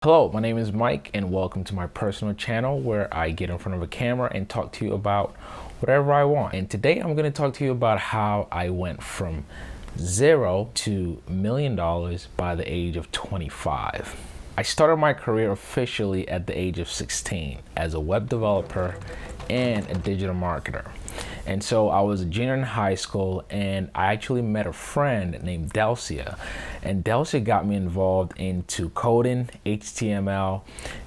Hello, my name is Mike and welcome to my personal channel where I get in front of a camera and talk to you about whatever I want. And today I'm going to talk to you about how I went from zero to $1 million by the age of 25. I started my career officially at the age of 16 as a web developer and a digital marketer. And so I was a junior in high school and I actually met a friend named Delcia. And Delcia got me involved into coding, HTML,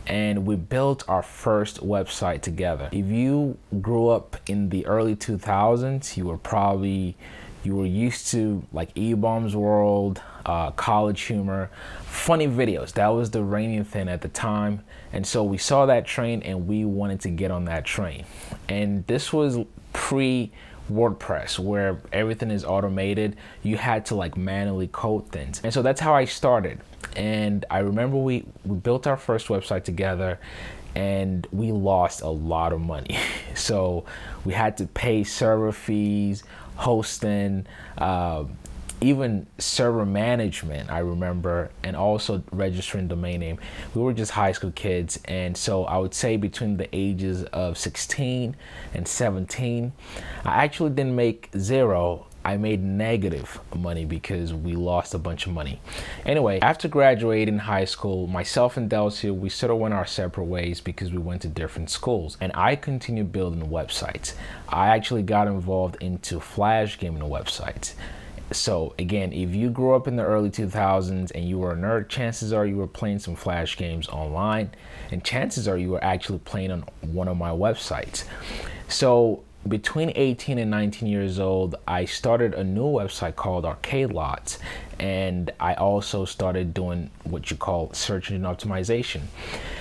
and we built our first website together. If you grew up in the early 2000s, you were used to like E-Bombs World, College Humor, funny videos. That was the reigning thing at the time. And so we saw that train and we wanted to get on that train. And this was pre-WordPress where everything is automated. You had to like manually code things. And so that's how I started. And I remember we built our first website together and we lost a lot of money. So we had to pay server fees, hosting, even server management, I remember, and also registering domain name. We were just high school kids, and so I would say between the ages of 16 and 17, I actually didn't make zero. I made negative money because we lost a bunch of money. Anyway, after graduating high school, myself and Delcia, we sort of went our separate ways because we went to different schools, and I continued building websites. I actually got involved into Flash gaming websites. So again, if you grew up in the early 2000s and you were a nerd, chances are you were playing some Flash games online, and chances are you were actually playing on one of my websites. So between 18 and 19 years old, I started a new website called Arcade Lots, and I also started doing what you call search engine optimization.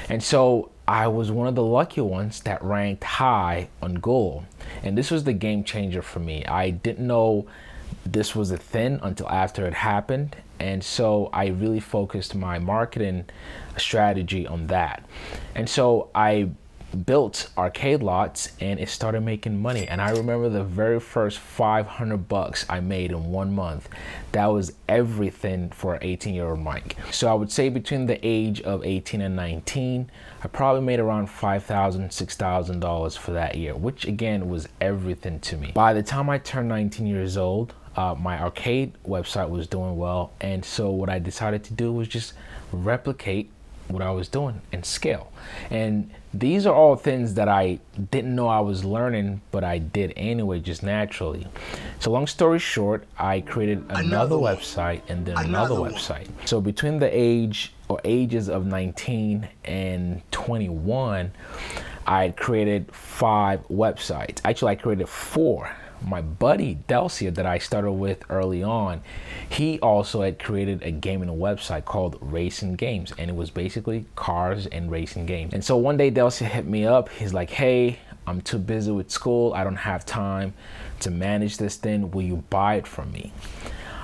And so I was one of the lucky ones that ranked high on Google, and this was the game changer for me. I didn't know this was a thing until after it happened, and so I really focused my marketing strategy on that. And so I built Arcade Lots and it started making money. And I remember the very first $500 I made in 1 month. That was everything for an 18-year-old Mike. So I would say between the age of 18 and 19, I probably made around $5,000, $6,000 for that year, which again was everything to me. By the time I turned 19 years old, my arcade website was doing well, and so what I decided to do was just replicate what I was doing and scale. And these are all things that I didn't know I was learning, but I did anyway, just naturally. So long story short, I created another website and then another website. So between the ages of 19 and 21, I created 5 websites. Actually, I created 4. My buddy Delcia that I started with early on, he also had created a gaming website called Racing Games, and it was basically cars and racing games. And so one day Delcia hit me up. He's like, hey, I'm too busy with school. I don't have time to manage this thing. Will you buy it from me?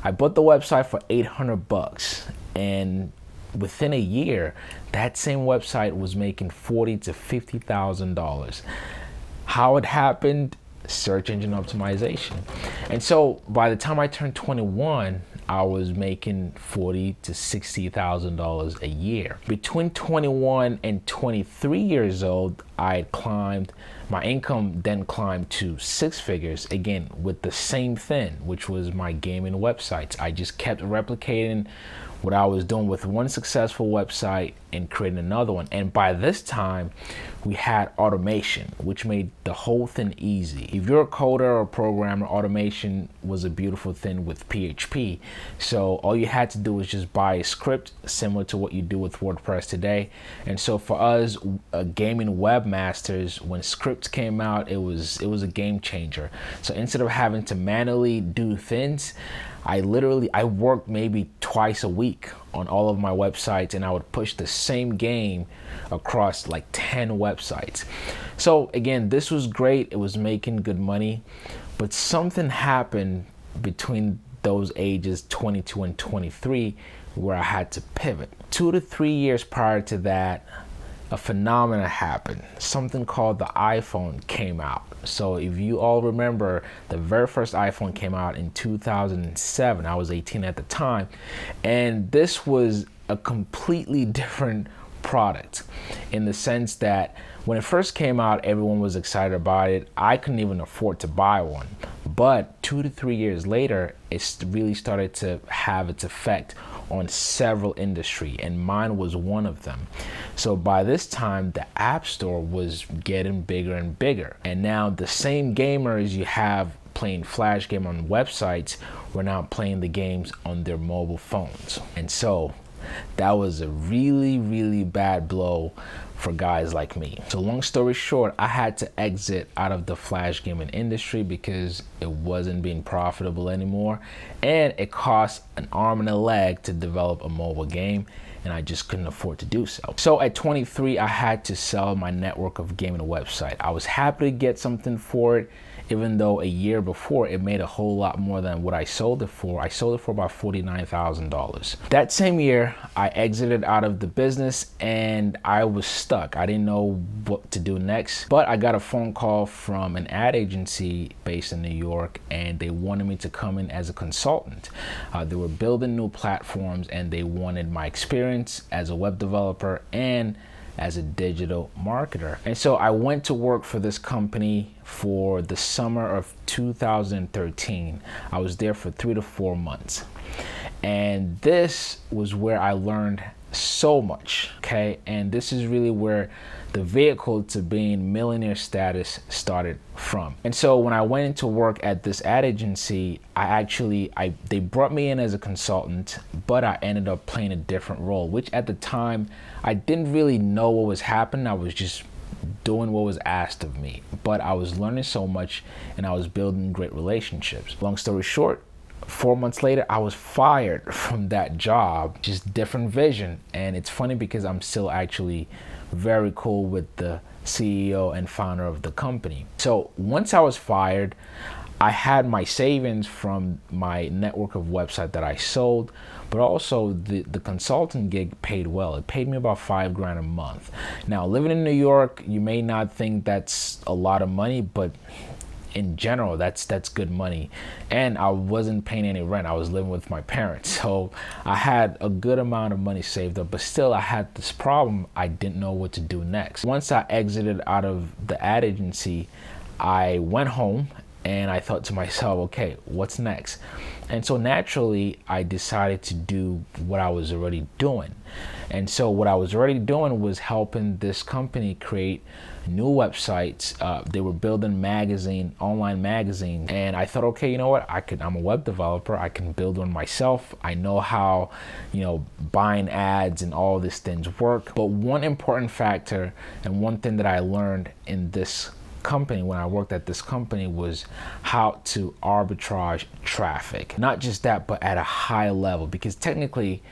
I bought the website for $800, and within a year, that same website was making $40,000 to $50,000. How it happened? Search engine optimization. And so by the time I turned 21, I was making $40,000 to $60,000 a year. Between 21 and 23 years old, my income then climbed to 6 figures, again with the same thing, which was my gaming websites. I just kept replicating what I was doing with one successful website and creating another one. And by this time, we had automation, which made the whole thing easy. If you're a coder or a programmer, automation was a beautiful thing with PHP. So all you had to do was just buy a script similar to what you do with WordPress today. And so for us gaming webmasters, when scripts came out, it was a game changer. So instead of having to manually do things, I worked maybe twice a week on all of my websites, and I would push the same game across like 10 websites. So again, this was great. It was making good money, but something happened between those ages 22 and 23 where I had to pivot. 2 to 3 years prior to that, a phenomenon happened. Something called the iPhone came out. So if you all remember, the very first iPhone came out in 2007. I was 18 at the time. And this was a completely different product, in the sense that when it first came out, everyone was excited about it. I couldn't even afford to buy one. But 2 to 3 years later, it really started to have its effect on several industries, and mine was one of them. So by this time, the App Store was getting bigger and bigger. And now the same gamers you have playing Flash game on websites were now playing the games on their mobile phones. And so that was a really, really bad blow for guys like me. So long story short, I had to exit out of the Flash gaming industry because it wasn't being profitable anymore, and it cost an arm and a leg to develop a mobile game, and I just couldn't afford to do so. So at 23, I had to sell my network of gaming website. I was happy to get something for it, even though a year before it made a whole lot more than what I sold it for. I sold it for about $49,000. That same year, I exited out of the business and I was stuck. I didn't know what to do next, but I got a phone call from an ad agency based in New York, and they wanted me to come in as a consultant. They were building new platforms, and they wanted my experience as a web developer and as a digital marketer. And so I went to work for this company for the summer of 2013. I was there for 3 to 4 months. And this was where I learned so much, okay? And this is really where the vehicle to being millionaire status started from. And so when I went into work at this ad agency, they brought me in as a consultant, but I ended up playing a different role, which at the time I didn't really know what was happening. I was just doing what was asked of me, but I was learning so much and I was building great relationships. Long story short, 4 months later, I was fired from that job, just different vision. And it's funny because I'm still actually very cool with the CEO and founder of the company. So once I was fired, I had my savings from my network of website that I sold, but also the consultant gig paid well. It paid me about $5,000 a month. Now, living in New York, you may not think that's a lot of money, but in general, that's good money. And I wasn't paying any rent. I was living with my parents. So I had a good amount of money saved up, but still I had this problem. I didn't know what to do next. Once I exited out of the ad agency, I went home and I thought to myself, okay, what's next? And so naturally, I decided to do what I was already doing. And so what I was already doing was helping this company create new websites. They were building online magazines. And I thought, okay, you know what? I'm a web developer. I can build one myself. I know how, buying ads and all these things work. But one important factor and one thing that I learned in this company when I worked at this company was how to arbitrage traffic. Not just that, but at a high level, because technically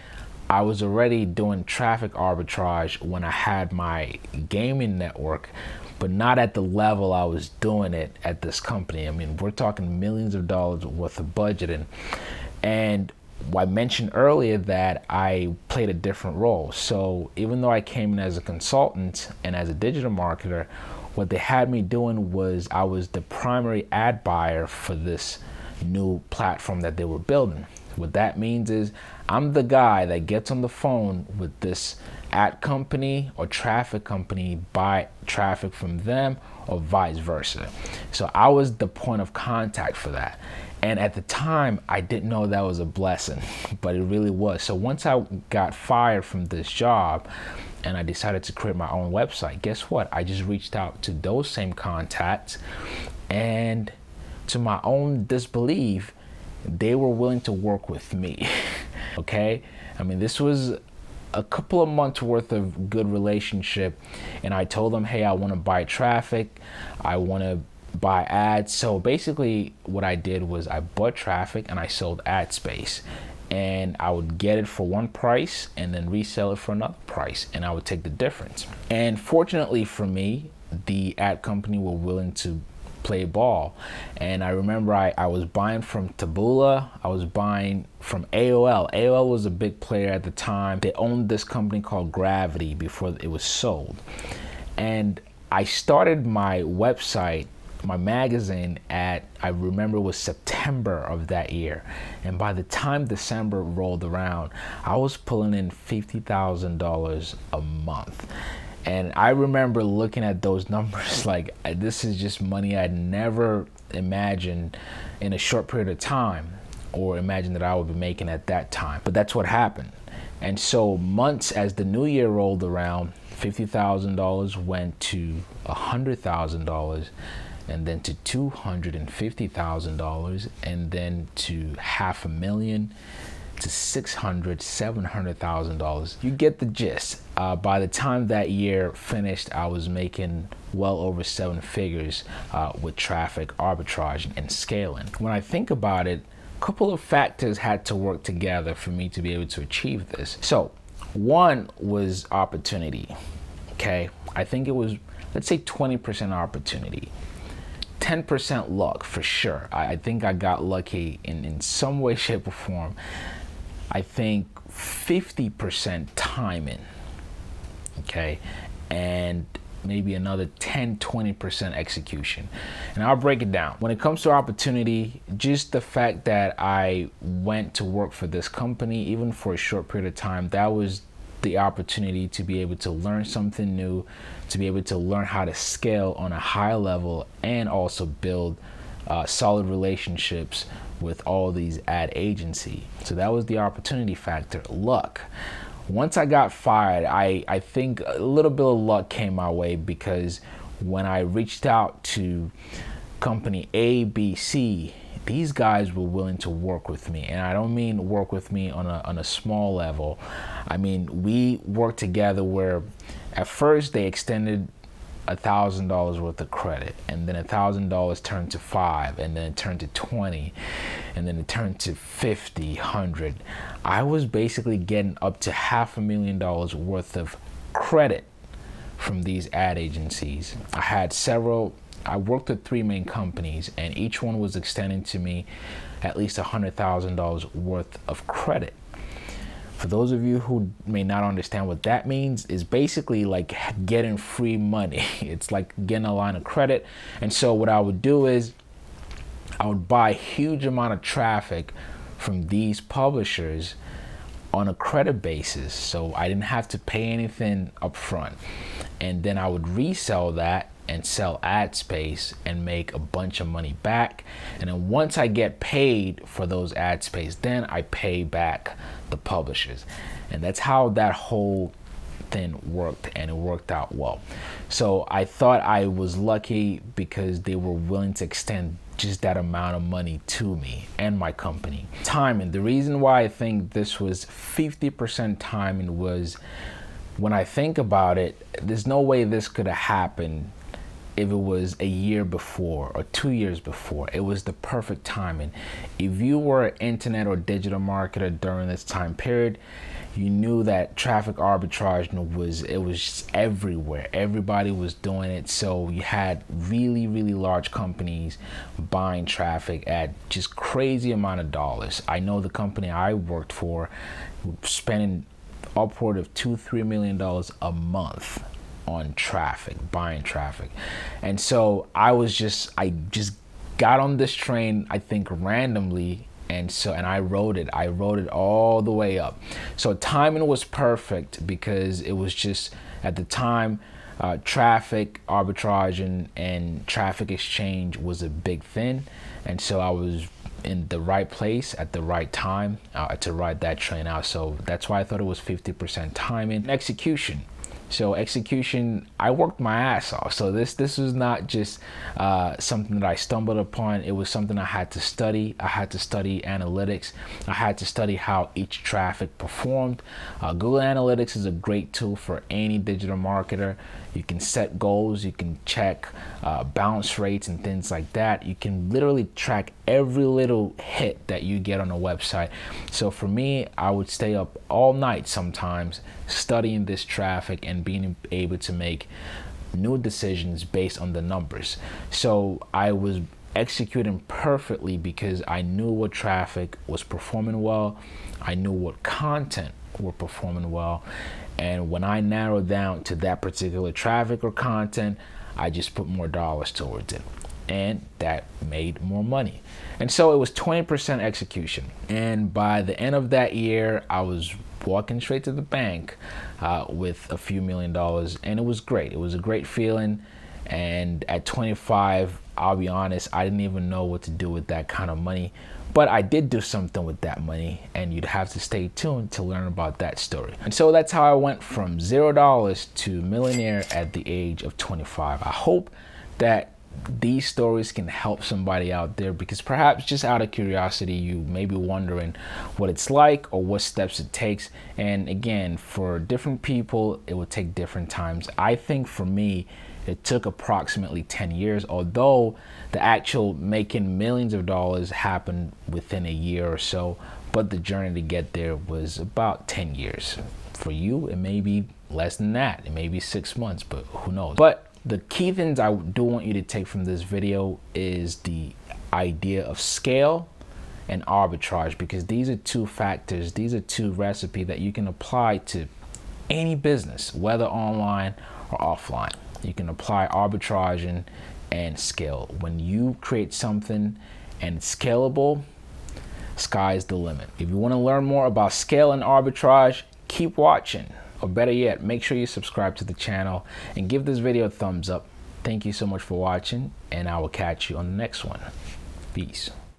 I was already doing traffic arbitrage when I had my gaming network, but not at the level I was doing it at this company. I mean, we're talking millions of dollars worth of budgeting. And I mentioned earlier that I played a different role. So even though I came in as a consultant and as a digital marketer, what they had me doing was I was the primary ad buyer for this new platform that they were building. What that means is I'm the guy that gets on the phone with this ad company or traffic company, buy traffic from them or vice versa. So I was the point of contact for that. And at the time, I didn't know that was a blessing, but it really was. So once I got fired from this job and I decided to create my own website, guess what? I just reached out to those same contacts, and to my own disbelief, they were willing to work with me. Okay? I mean, this was a couple of months worth of good relationship, and I told them, hey, I want to buy traffic. I want to buy ads. So basically what I did was I bought traffic and I sold ad space, and I would get it for one price and then resell it for another price, and I would take the difference. And fortunately for me, the ad company were willing to play ball. And I remember I was buying from Taboola, I was buying from AOL. AOL was a big player at the time. They owned this company called Gravity before it was sold. And I started my website my magazine I remember it was September of that year. And by the time December rolled around, I was pulling in $50,000 a month. And I remember looking at those numbers like, this is just money I'd never imagined in a short period of time, or imagined that I would be making at that time. But that's what happened. And so months as the new year rolled around, $50,000 went to $100,000, and then to $250,000, and then to $500,000, to $700,000. You get the gist. By the time that year finished, I was making well over 7 figures with traffic arbitrage and scaling. When I think about it, a couple of factors had to work together for me to be able to achieve this. So one was opportunity. Okay, I think it was, let's say 20% opportunity, 10% luck for sure. I think I got lucky in some way, shape, or form. I think 50% timing, okay, and maybe another 10-20% execution. And I'll break it down. When it comes to opportunity, just the fact that I went to work for this company, even for a short period of time, that was the opportunity to be able to learn something new, to be able to learn how to scale on a high level, and also build solid relationships with all these ad agencies. So that was the opportunity factor. Luck. Once I got fired, I think a little bit of luck came my way, because when I reached out to company A, B, C, these guys were willing to work with me. And I don't mean work with me on a small level. I mean, we worked together where at first they extended $1,000 worth of credit, and then $1,000 turned to $5, and then it turned to $20, and then it turned to $50, $100. I was basically getting up to $500,000 worth of credit from these ad agencies. I worked with 3 main companies, and each one was extending to me at least $100,000 worth of credit. For those of you who may not understand what that means, is basically like getting free money. It's like getting a line of credit. And so what I would do is I would buy a huge amount of traffic from these publishers on a credit basis, so I didn't have to pay anything up front. And then I would resell that and sell ad space and make a bunch of money back. And then once I get paid for those ad space, then I pay back the publishers. And that's how that whole thing worked, and it worked out well. So I thought I was lucky because they were willing to extend just that amount of money to me and my company. Timing. The reason why I think this was 50% timing was, when I think about it, there's no way this could have happened if it was a year before or 2 years before. It was the perfect timing. If you were an internet or digital marketer during this time period, you knew that traffic arbitrage was just everywhere. Everybody was doing it. So you had really, really large companies buying traffic at just crazy amount of dollars. I know the company I worked for spending upward of $2-3 million a month on traffic, buying traffic. And so I just got on this train, I think randomly, and I rode it all the way up. So timing was perfect, because it was just at the time traffic arbitrage and traffic exchange was a big thing, and so I was in the right place at the right time to ride that train out. So that's why I thought it was 50% timing. Execution. So execution, I worked my ass off. So this was not just something that I stumbled upon. It was something I had to study. I had to study analytics. I had to study how each traffic performed. Google Analytics is a great tool for any digital marketer. You can set goals. You can check bounce rates and things like that. You can literally track every little hit that you get on a website. So for me, I would stay up all night sometimes studying this traffic and being able to make new decisions based on the numbers. So I was executing perfectly because I knew what traffic was performing well. I knew what content were performing well. And when I narrowed down to that particular traffic or content, I just put more dollars towards it. and that made more money. And so it was 20% execution. And by the end of that year, I was walking straight to the bank with a few $1,000,000, and it was great. It was a great feeling. And at 25, I'll be honest, I didn't even know what to do with that kind of money. But I did do something with that money, and you'd have to stay tuned to learn about that story. And so that's how I went from $0 to millionaire at the age of 25. I hope that these stories can help somebody out there, because perhaps just out of curiosity, you may be wondering what it's like or what steps it takes. And again, for different people, it will take different times. I think for me, it took approximately 10 years, although the actual making millions of dollars happened within a year or so, but the journey to get there was about 10 years. For you, it may be less than that. It may be 6 months, but who knows? But the key things I do want you to take from this video is the idea of scale and arbitrage, because these are two factors, these are two recipes that you can apply to any business, whether online or offline. You can apply arbitrage and scale. When you create something and it's scalable, sky's the limit. If you want to learn more about scale and arbitrage, keep watching. Or better yet, make sure you subscribe to the channel and give this video a thumbs up. Thank you so much for watching, and I will catch you on the next one. Peace.